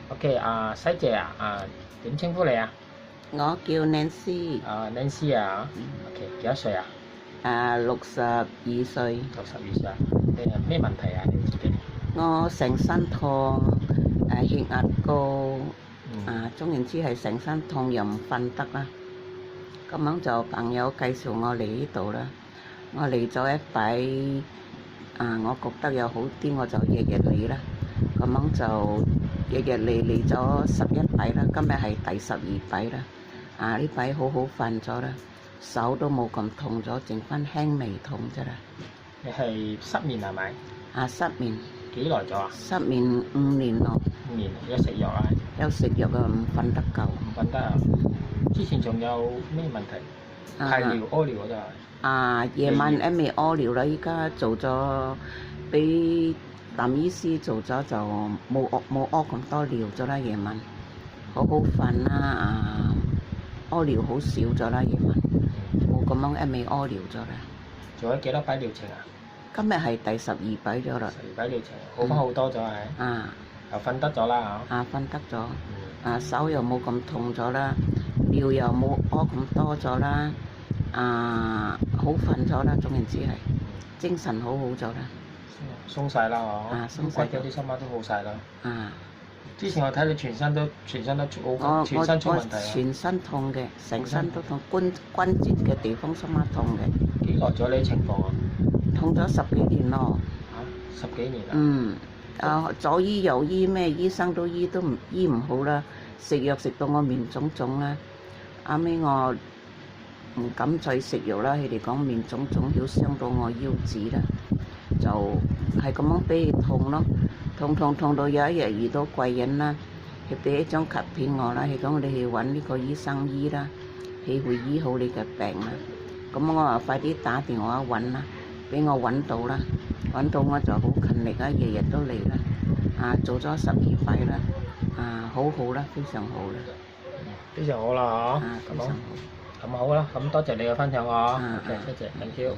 OK 西姐點稱呼你啊？我叫 Nancy，Nancy 啊，OK 幾多歲啊62歲。62歲啊，你係咩問題啊？你自己？我成身痛，血壓高，總言之係成身痛又唔瞓得啦。咁樣就朋友介紹我嚟呢度啦。我嚟咗一擺，我覺得又好啲，我就日日嚟啦。咁樣就日日嚟咗11擺啦，今日係第12擺啦。呢擺好好瞓咗啦，手都冇咁痛咗，剩翻輕微痛啫啦。你係失眠係咪？失眠。幾耐咗啊？失眠5年咯。5年，有食藥啊？有食藥唔瞓得夠。唔瞓得啊？之前仲有咩問題？排尿、屙尿嗰度啊？夜晚一味屙尿啦，依家做咗俾林醫師做咗就冇屙咁多尿咗啦，夜晚好好瞓啦，屙尿好少咗啦，夜晚冇咁樣一味屙尿咗啦。做咗幾多擺療程啊？今日係第12擺咗啦。12擺療程，好翻好多咗係？又瞓得咗啦嚇？瞓得咗，手又冇咁痛咗啦，尿又冇屙咁多咗啦，好瞓咗啦，總言之係精神好好咗啦。鬆晒啦嗬？鬆晒咗啲心媽都好晒啦。啊！之前我睇你全身都好，全身出問題啊！全身痛嘅，成身都痛，關節嘅地方心媽痛嘅。幾耐咗呢啲情況啊？痛咗10幾年咯。10幾年啊？左醫右醫，咩醫生都醫唔好啦，食藥食到我面腫腫啦，後尾我唔敢再食藥啦，佢哋講面腫腫要傷到我腰子啦，就係咁樣俾佢痛咯，痛到有一日遇到貴人啦，佢俾一張卡片我啦，佢講你去揾呢個醫生醫啦，佢會醫好你嘅病啦，咁我話快啲打電話揾啦，俾我揾到啦。揾到我就好勤力啦，日日都嚟啦，做咗12擺啦，好好啦，非常好啦，非常好啦嗬，非常好，咁好啦，咁多謝你嘅分享啊，多謝，thank you。